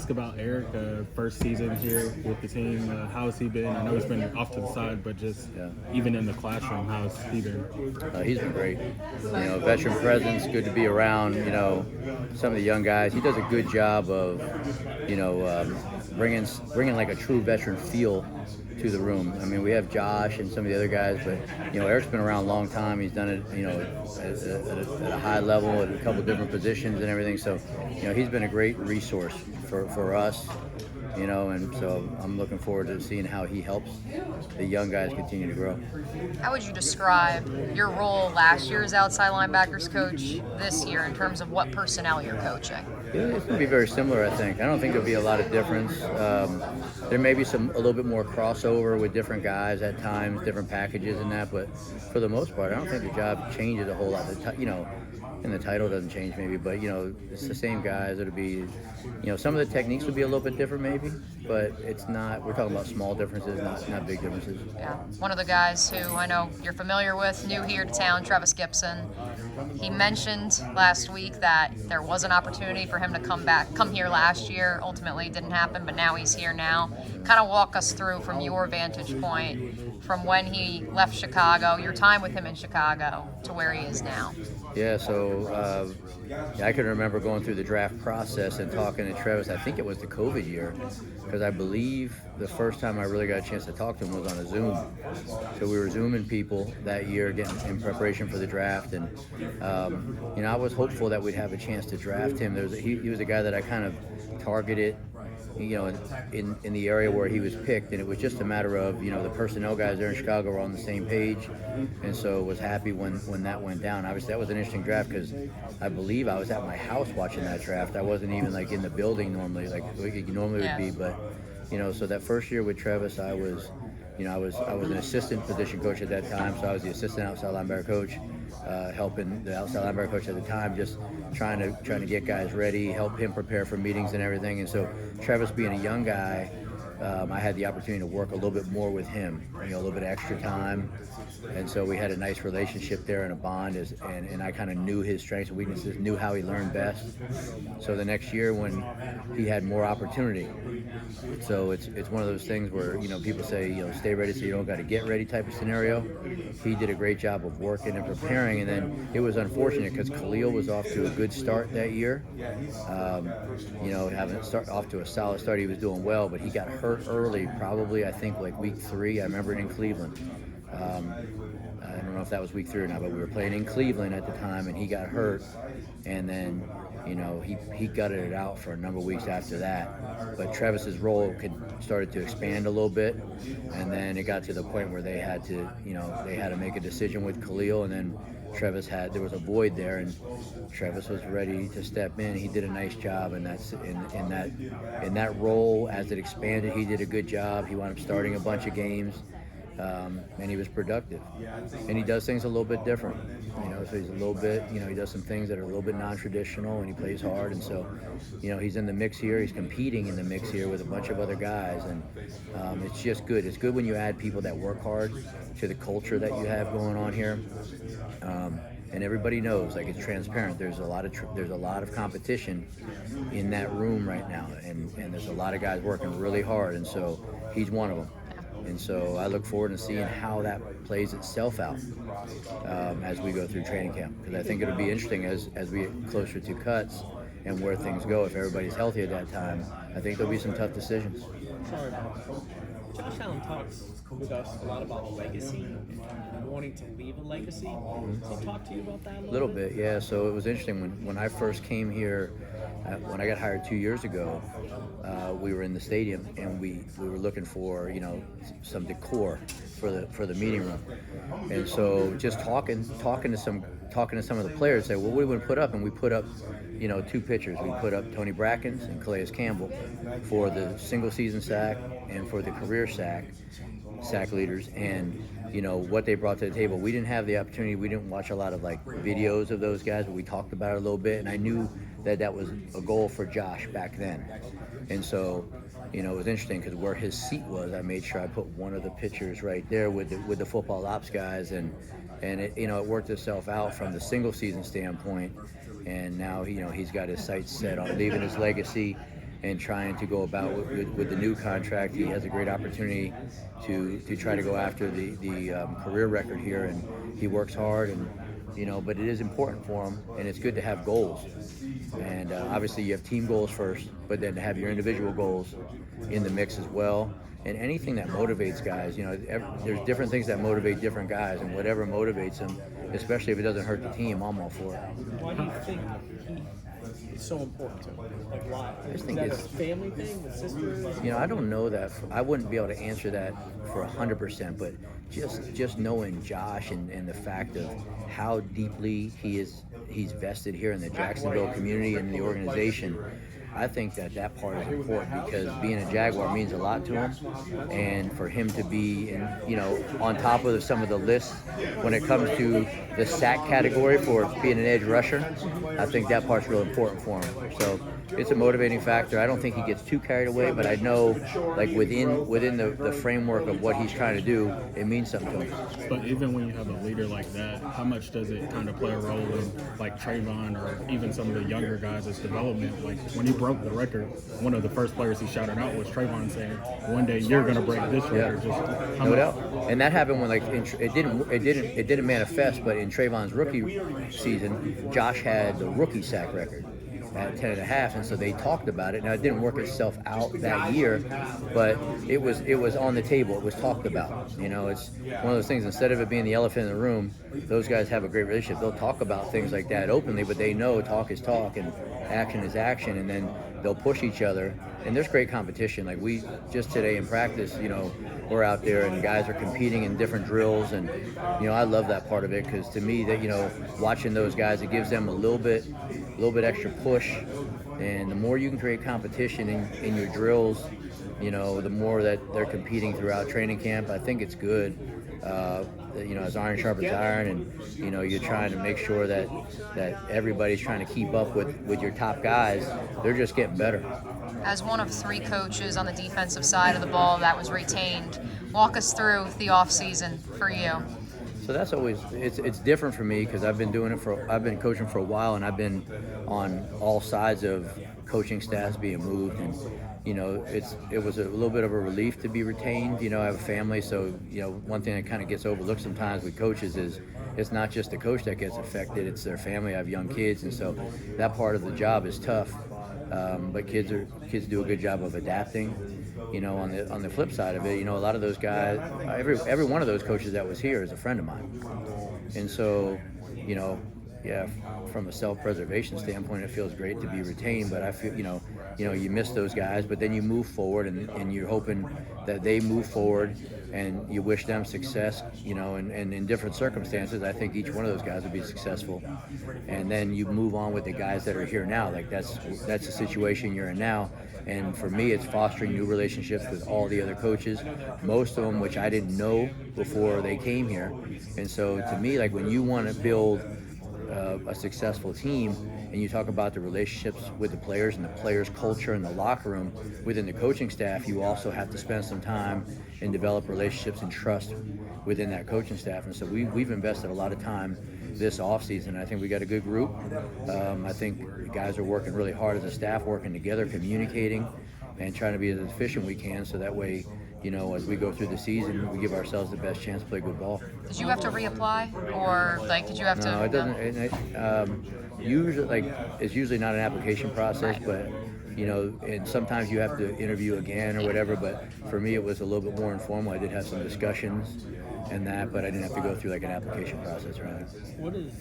Ask about Eric, first season here with the team. How's he been? I know he's been off to the side, but just even in the classroom, how's he been? He's been great. Veteran presence, good to be around. Some of the young guys. He does a good job of, bringing like a true veteran feel to the room. I mean, we have Josh and some of the other guys, but Eric's been around a long time. He's done it, at a high level at a couple different positions and everything. So, he's been a great resource for us. And so I'm looking forward to seeing how he helps the young guys continue to grow. How would you describe your role last year as outside linebackers coach this year in terms of what personnel you're coaching? Yeah, it's going to be very similar, I think. I don't think there'll be a lot of difference. There may be a little bit more crossover with different guys at times, different packages and that, but for the most part, I don't think the job changes a whole lot. And the title doesn't change maybe, but it's the same guys. It'll be, some of the techniques will be a little bit different maybe, but it's not. We're talking about small differences, not big differences. Yeah, one of the guys who I know you're familiar with, new here to town, Trevis Gipson. He mentioned last week that there was an opportunity for him to come here last year. Ultimately, it didn't happen, but now he's here now. Kind of walk us through from your vantage point, from when he left Chicago, your time with him in Chicago, to where he is now. Yeah, so I can remember going through the draft process and talking to Trevis. I think it was the COVID year, because I believe the first time I really got a chance to talk to him was on a Zoom. So we were Zooming people that year, getting in preparation for the draft, and I was hopeful that we'd have a chance to draft him. He was a guy that I kind of targeted, in the area where he was picked, and it was just a matter of, the personnel guys there in Chicago were on the same page, and so was happy when that went down. Obviously, that was an interesting draft because I believe I was at my house watching that draft. I wasn't even like in the building normally, like you normally would be, but so that first year with Trevis, I was an assistant position coach at that time, so I was the assistant outside linebacker coach, helping the outside linebacker coach at the time, just trying to get guys ready, help him prepare for meetings and everything. And so Trevis being a young guy, I had the opportunity to work a little bit more with him, a little bit of extra time. And so we had a nice relationship there and a bond, and I kind of knew his strengths and weaknesses, knew how he learned best. So the next year when he had more opportunity, so it's one of those things where, people say, stay ready so you don't got to get ready type of scenario. He did a great job of working and preparing, and then it was unfortunate because Khalil was off to a good start that year. Having off to a solid start, he was doing well, but he got hurt early, probably I think like week 3. I remember it in Cleveland. I don't know if that was week 3 or not, but we were playing in Cleveland at the time, and he got hurt, and then he gutted it out for a number of weeks after that. But Trevis's role started to expand a little bit, and then it got to the point where they had to make a decision with Khalil, and then there was a void there, and Trevis was ready to step in. He did a nice job, and that's in that role as it expanded. He did a good job. He wound up starting a bunch of games. And he was productive, and he does things a little bit different, so he's a little bit, he does some things that are a little bit non-traditional, and he plays hard, and so, he's in the mix here, he's competing in the mix here with a bunch of other guys, and it's just good. It's good when you add people that work hard to the culture that you have going on here, and everybody knows, like, it's transparent. There's a lot of competition in that room right now, and there's a lot of guys working really hard, and so he's one of them. And so I look forward to seeing how that plays itself out as we go through training camp. Because I think it'll be interesting as we get closer to cuts and where things go. If everybody's healthy at that time, I think there'll be some tough decisions. Sorry, Josh Allen talks with us a lot about legacy and wanting to leave a legacy. Can he talk to you about that a little bit? Yeah. So it was interesting when I first came here, when I got hired 2 years ago. We were in the stadium, and we were looking for some decor for the meeting room, and so just talking to some of the players, say, well, what do we put up? And we put up 2 pictures. We put up Tony Bracken's and Calais Campbell for the single season sack and for the career sack leaders, and what they brought to the table. We didn't have the opportunity. We didn't watch a lot of videos of those guys, but we talked about it a little bit, and I knew that was a goal for Josh back then. And so, it was interesting because where his seat was, I made sure I put one of the pictures right there with the football ops guys, and it it worked itself out from the single season standpoint. And now he's got his sights set on leaving his legacy and trying to go about with the new contract. He has a great opportunity to try to go after the career record here, and he works hard, and but it is important for him, and it's good to have goals. And obviously you have team goals first, but then to have your individual goals in the mix as well. And anything that motivates guys, there's different things that motivate different guys, and whatever motivates them, especially if it doesn't hurt the team, I'm all for it. Why do you think it's so important to him? Like, why? I just think Is that it's a family thing with sisters? I don't know that. I wouldn't be able to answer that for 100%, but just knowing Josh and the fact of how deeply he's vested here in the Jacksonville community and the organization, I think that part is important, because being a Jaguar means a lot to him, and for him to be on top of some of the lists when it comes to the sack category for being an edge rusher, I think that part's real important for him. So it's a motivating factor. I don't think he gets too carried away, but I know, like, within the framework of what he's trying to do, it means something to him. But even when you have a leader like that, how much does it kind of play a role in, like, Trayvon or even some of the younger guys' development? Like, when he broke the record, one of the first players he shouted out was Trayvon, saying, "One day you're going to break this record." Yeah. No doubt. And that happened when, it didn't manifest, but in Trayvon's rookie season, Josh had the rookie sack record at 10.5, and so they talked about it. Now, it didn't work itself out that year, but it was on the table. It was talked about. It's one of those things. Instead of it being the elephant in the room, those guys have a great relationship. They'll talk about things like that openly, but they know talk is talk and action is action, and then they'll push each other. And there's great competition. Like, we just today in practice, we're out there and guys are competing in different drills, and I love that part of it, because to me, that watching those guys, it gives them a little bit extra push. And the more you can create competition in your drills, the more that they're competing throughout training camp. I think it's good. As iron sharpens iron, and you're trying to make sure that everybody's trying to keep up with your top guys. They're just getting better. As one of 3 coaches on the defensive side of the ball that was retained, walk us through the offseason for you. So that's always, it's different for me, because I've been coaching for a while, and I've been on all sides of coaching staffs being moved, and it was a little bit of a relief to be retained. I have a family, so one thing that kind of gets overlooked sometimes with coaches is it's not just the coach that gets affected, it's their family. I have young kids, and so that part of the job is tough. But kids do a good job of adapting. On the flip side of it, a lot of those guys, every one of those coaches that was here is a friend of mine, and so from a self-preservation standpoint, it feels great to be retained. But I feel you miss those guys, but then you move forward, and you're hoping that they move forward, and you wish them success. And in different circumstances, I think each one of those guys would be successful. And then you move on with the guys that are here now. Like, that's the situation you're in now. And for me, it's fostering new relationships with all the other coaches, most of them which I didn't know before they came here. And so to me, like, when you want to build a successful team, and you talk about the relationships with the players and the players' culture in the locker room within the coaching staff, you also have to spend some time and develop relationships and trust within that coaching staff. And so we've invested a lot of time this offseason. I think we got a good group. I think the guys are working really hard as a staff, working together, communicating, and trying to be as efficient we can, so that way, as we go through the season, we give ourselves the best chance to play good ball. Did you have to reapply, or did you have to? No, it doesn't. Usually, it's usually not an application process, Right. but and sometimes you have to interview again or whatever. But for me, it was a little bit more informal. I did have some discussions and that, but I didn't have to go through like an application process or anything. What is